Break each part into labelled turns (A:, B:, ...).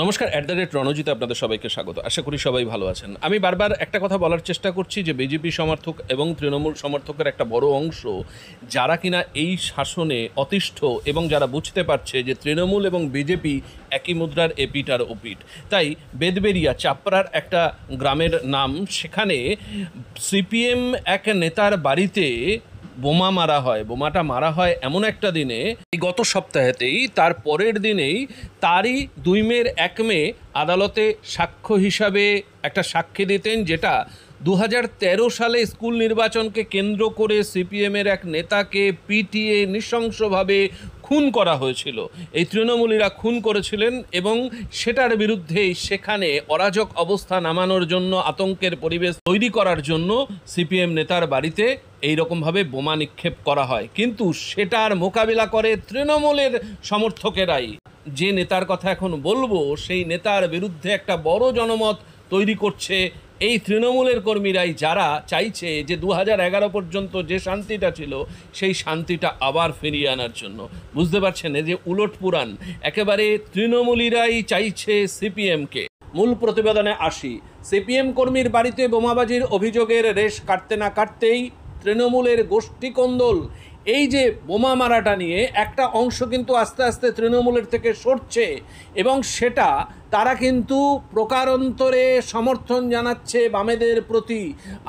A: নমস্কার, @রণজিতে আপনাদের সবাইকে স্বাগত। আশা করি সবাই ভালো আছেন। আমি বারবার একটা কথা বলার চেষ্টা করছি যে বিজেপি সমর্থক এবং তৃণমূল সমর্থকের একটা বড় অংশ যারা কিনা এই শাসনে অতিষ্ঠ এবং যারা বুঝতে পারছে যে তৃণমূল এবং বিজেপি একই মুদ্রার এপিঠ আর ওপিঠ। তাই বেদবেরিয়া চাপড়ার একটা গ্রামের নাম, সেখানে সিপিএম এক নেতার বাড়িতে বোমা মারা হয়। বোমাটা মারা হয় এমন একটা দিনে, এই গত সপ্তাহেতেই, তার পরের দিনেই তারই দুই মেয়ের এক মেয়ে আদালতে সাক্ষ্য হিসাবে একটা সাক্ষী দিতেন, যেটা 2013 সালে স্কুল নির্বাচনকে কেন্দ্র করে সিপিএমের এক নেতাকে পিটিয়ে নৃশংসভাবে খুন করা হয়েছিল। এই তৃণমূলীরা খুন করেছিলেন এবং সেটার বিরুদ্ধেই সেখানে অরাজক অবস্থা নামানোর জন্য, আতঙ্কের পরিবেশ তৈরি করার জন্য সিপিএম নেতার বাড়িতে এই রকমভাবে বোমা নিক্ষেপ করা হয়। কিন্তু সেটার মোকাবিলা করে তৃণমূলের সমর্থকেরাই। যে নেতার কথা এখন বলবো, সেই নেতার বিরুদ্ধে একটা বড় জনমত তৈরি করছে এই তৃণমূলের কর্মীরাই, যারা চাইছে যে 2011 পর্যন্ত যে শান্তিটা ছিল সেই শান্তিটা আবার ফিরিয়ে আনার জন্য। বুঝতে পারছেন, এই যে উলট পুরাণ, একেবারে তৃণমূলীরাই চাইছে সিপিএমকে। মূল প্রতিবেদনে আসি। সিপিএম কর্মীর বাড়িতে বোমাবাজির অভিযোগের রেশ কাটতে না কাটতেই তৃণমূলের গোষ্ঠীকন্দল। এই যে বোমা মারাটা নিয়ে একটা অংশ কিন্তু আস্তে আস্তে তৃণমূলের থেকে সরছে এবং সেটা তারা কিন্তু প্রকারান্তরে সমর্থন জানাচ্ছে বামেদের প্রতি।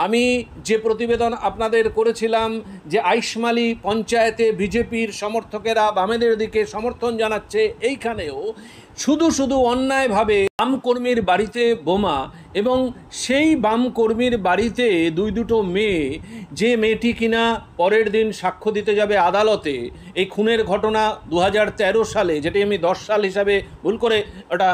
A: আমি যে প্রতিবেদন আপনাদের করেছিলাম যে আইশমালি পঞ্চায়েতে বিজেপির সমর্থকেরা বামেদের দিকে সমর্থন জানাচ্ছে, এইখানেও শুধু অন্যায়ভাবে বাম কর্মীর বাড়িতে বোমা, এবং সেই বাম কর্মীর বাড়িতে দুটো মেয়ে, যে মেয়েটি কিনা পরের দিন সাক্ষ্য দিতে যাবে আদালতে। এই খুনের ঘটনা 2013 সালে, যেটি আমি 10 সাল হিসাবে ভুল করে ওটা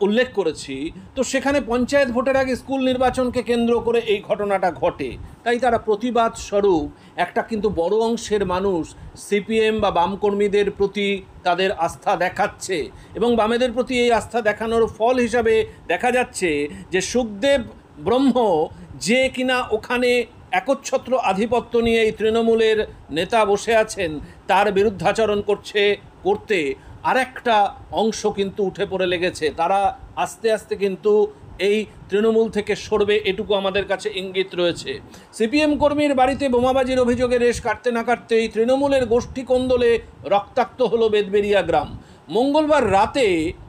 A: উল্লেখ করেছি। তো সেখানে পঞ্চায়েত ভোটের আগে স্কুল নির্বাচনকে কেন্দ্র করে এই ঘটনাটা ঘটে। তাই তারা প্রতিবাদ স্বরূপ একটা কিন্তু বড় অংশের মানুষ সিপিএম বা বামকর্মীদের প্রতি তাদের আস্থা দেখাচ্ছে, এবং বামেদের প্রতি এই আস্থা দেখানোর ফল হিসাবে দেখা যাচ্ছে যে সুখদেব ব্রহ্ম, যে কিনা ওখানে একচ্ছত্র আধিপত্য নিয়ে এই তৃণমূলের নেতা বসে আছেন, তার বিরুদ্ধাচরণ করতে আরেকটা অংশ কিন্তু উঠে পড়ে লেগেছে। তারা আস্তে আস্তে কিন্তু এই তৃণমূল থেকে সরবে, এটুকু আমাদের কাছে ইঙ্গিত রয়েছে। সিপিএম কর্মীর বাড়িতে বোমাবাজির অভিযোগে রেশ কাটতে না কাটতেই তৃণমূলের গোষ্ঠী কোন্দলে রক্তাক্ত হলো বেদবেরিয়া গ্রাম। মঙ্গলবার রাতে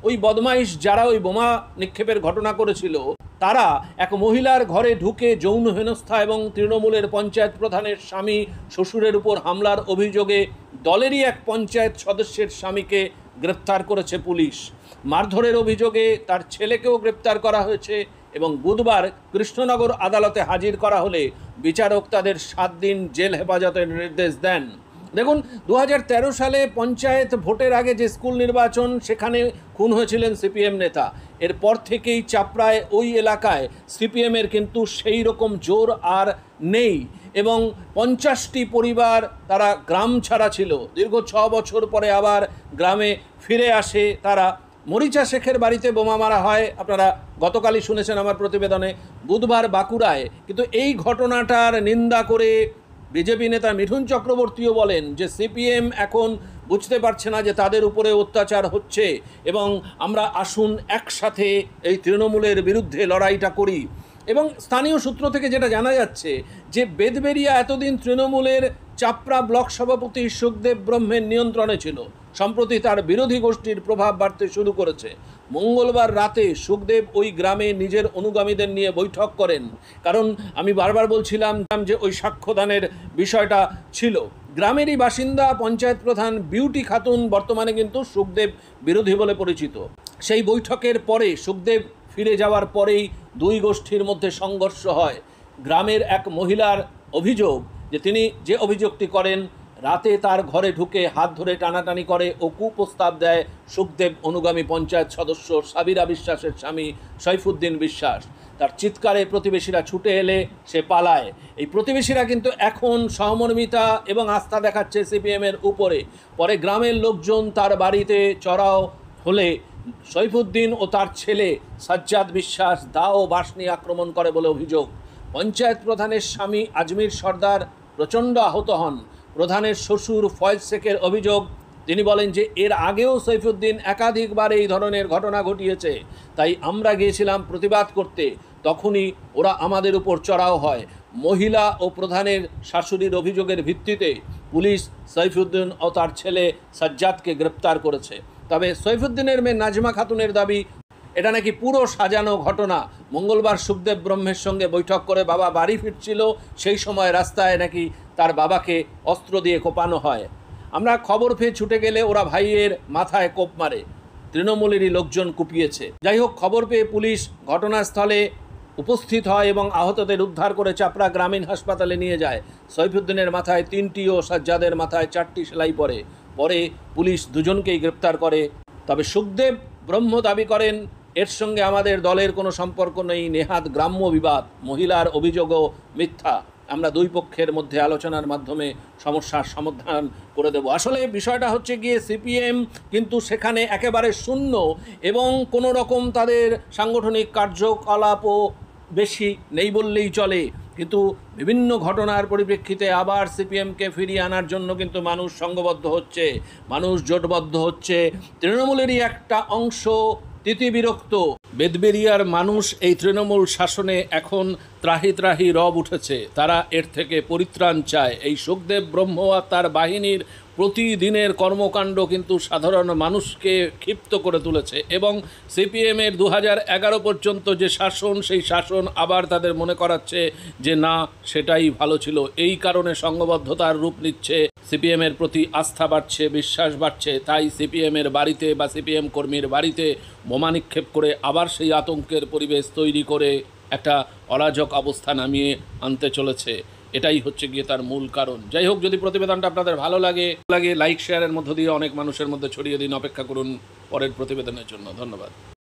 A: ওই বদমাইশ যারা ওই বোমা নিক্ষেপের ঘটনা করেছিল, তারা এক মহিলার ঘরে ঢুকে যৌন হেনস্থা এবং তৃণমূলের পঞ্চায়েত প্রধানের স্বামী শ্বশুরের উপর হামলার অভিযোগে দলেরই এক পঞ্চায়েত সদস্যের স্বামীকে গ্রেপ্তার করেছে পুলিশ। মারধরের অভিযোগে তার ছেলেকেও গ্রেপ্তার করা হয়েছে এবং বুধবার কৃষ্ণনগর আদালতে হাজির করা হলে বিচারক তাদের 7 দিন জেল হেফাজতের নির্দেশ দেন। দেখুন, 2013 সালে পঞ্চায়েত ভোটের আগে যে স্কুল নির্বাচন, সেখানে খুন হয়েছিলেন সিপিএম নেতা। এরপর থেকেই চাপড়ায় ওই এলাকায় সিপিএমের কিন্তু সেই রকম জোর আর নেই, এবং 50টি পরিবার তারা গ্রাম ছাড়া ছিল। দীর্ঘ 6 বছর পরে আবার গ্রামে ফিরে আসে তারা। মরিচা শেখের বাড়িতে বোমা মারা হয়, আপনারা গতকালই শুনেছেন আমার প্রতিবেদনে। বুধবার বাঁকুড়ায়। কিন্তু এই ঘটনাটার নিন্দা করে বিজেপি নেতা মিঠুন চক্রবর্তীও বলেন যে সিপিএম এখন বুঝতে পারছে না যে তাদের উপরে অত্যাচার হচ্ছে, এবং আমরা আসুন একসাথে এই তৃণমূলের বিরুদ্ধে লড়াইটা করি। এবং স্থানীয় সূত্র থেকে যেটা জানা যাচ্ছে যে বেদবেরিয়া এতদিন তৃণমূলের চাপড়া ব্লক সভাপতি সুখদেব ব্রহ্মের নিয়ন্ত্রণে ছিল। সম্প্রতি তার বিরোধী গোষ্ঠীর প্রভাব বাড়তে শুরু করেছে। মঙ্গলবার রাতে সুখদেব ওই গ্রামে নিজের অনুগামীদের নিয়ে বৈঠক করেন, কারণ আমি বারবার বলছিলাম যে ওই সাক্ষ্যদানের বিষয়টা ছিল। গ্রামেরই বাসিন্দা পঞ্চায়েত প্রধান বিউটি খাতুন বর্তমানে কিন্তু সুখদেব বিরোধী বলে পরিচিত। সেই বৈঠকের পরে সুখদেব ফিরে যাওয়ার পরেই দুই গোষ্ঠীর মধ্যে সংঘর্ষ হয়। গ্রামের এক মহিলার অভিযোগ যে তিনি যে অভিযোগটি করেন, রাতে তার ঘরে ঢুকে হাত ধরে টানাটানি করে ও কুপ্রস্তাব দেয় সুখদেব অনুগামী পঞ্চায়েত সদস্য সাবিরা বিশ্বাসের স্বামী সৈফুদ্দিন বিশ্বাস। তার চিৎকারে প্রতিবেশীরা ছুটে এলে সে পালায়। এই প্রতিবেশীরা কিন্তু এখন সহমর্মিতা এবং আস্থা দেখাচ্ছে সিপিএমের উপরে। পরে গ্রামের লোকজন তার বাড়িতে চড়াও হলে সৈফুদ্দিন ও তার ছেলে সাজ্জাদ বিশ্বাস দা ও বাঁশ নিয়ে আক্রমণ করে বলে অভিযোগ। পঞ্চায়েত প্রধানের স্বামী আজমির সর্দার প্রচণ্ড আহত হন। প্রধানের শ্বশুর ফয়েজ শেখের অভিযোগ, তিনি বলেন যে এর আগেও সৈফুদ্দিন একাধিকবার এই ধরনের ঘটনা ঘটিয়েছে, তাই আমরা গিয়েছিলাম প্রতিবাদ করতে, তখনই ওরা আমাদের উপর চড়াও হয়। মহিলা ও প্রধানের শাশুড়ির অভিযোগের ভিত্তিতে পুলিশ সৈফুদ্দিন ও তার ছেলে সাজ্জাদকে গ্রেপ্তার করেছে। তবে সৈফুদ্দিনের মেয়ে নাজমা খাতুনের দাবি এটা নাকি পুরো সাজানো ঘটনা। মঙ্গলবার সুখদেব ব্রহ্মের সঙ্গে বৈঠক করে বাবা বাড়ি ফিরছিল, সেই সময় রাস্তায় নাকি তার বাবাকে অস্ত্র দিয়ে কোপানো হয়। আমরা খবর পেয়ে ছুটে গেলে ওরা ভাইয়ের মাথায় কোপ মারে, তৃণমূলেরই লোকজন কুপিয়েছে। যাই হোক, খবর পেয়ে পুলিশ ঘটনাস্থলে উপস্থিত হয় এবং আহতদের উদ্ধার করে চাপড়া গ্রামীণ হাসপাতালে নিয়ে যায়। সৈফুদ্দিনের মাথায় 3টি ও সাজ্জাদের মাথায় 4টি সেলাই পরে পুলিশ দুজনকেই গ্রেপ্তার করে। তবে সুখদেব ব্রহ্ম দাবি করেন এর সঙ্গে আমাদের দলের কোনো সম্পর্ক নেই, নেহাত গ্রাম্য বিবাদ, মহিলার অভিযোগও মিথ্যা। আমরা দুই পক্ষের মধ্যে আলোচনার মাধ্যমে সমস্যার সমাধান করে দেব। আসলে বিষয়টা হচ্ছে গিয়ে সিপিএম কিন্তু সেখানে একেবারে শূন্য এবং কোনো রকম তাদের সাংগঠনিক কার্যকলাপও বেশি নেই বললেই চলে। কিন্তু বিভিন্ন ঘটনার পরিপ্রেক্ষিতে আবার সিপিএমকে ফিরিয়ে আনার জন্য কিন্তু মানুষ সংঘবদ্ধ হচ্ছে, মানুষ জোটবদ্ধ হচ্ছে। তৃণমূলেরই একটা অংশ তিতিবিরক্ত। বেদবেরিয়ার মানুষ এই তৃণমূল শাসনে এখন ত্রাহি ত্রাহি রব উঠেছে, তারা এর থেকে পরিত্রাণ চায়। এই সুখদেব ব্রহ্ম আর তার বাহিনীর প্রতিদিনের কর্মকাণ্ড কিন্তু সাধারণ মানুষকে ক্ষিপ্ত করে তুলেছে এবং সিপিএমের 2011 পর্যন্ত যে শাসন, সেই শাসন আবার তাদের মনে করাচ্ছে যে না, সেটাই ভালো ছিল। এই কারণে সংঘবদ্ধতার রূপ নিচ্ছে, সিপিএমের প্রতি আস্থা বাড়ছে, বিশ্বাস বাড়ছে। তাই সিপিএমের বাড়িতে বা সিপিএম কর্মীর বাড়িতে বোমা নিক্ষেপ করে আবার সেই আতঙ্কের পরিবেশ তৈরি করে একটা অরাজক অবস্থা নামিয়ে আনতে চলেছে। এটাই হচ্ছে গিয়ে তার মূল কারণ। যাই হোক, যদি প্রতিবেদনটা আপনাদের ভালো লাগে লাইক শেয়ারের মধ্য দিয়ে অনেক মানুষের মধ্যে ছড়িয়ে দিন। অপেক্ষা করুন পরের প্রতিবেদনের জন্য। ধন্যবাদ।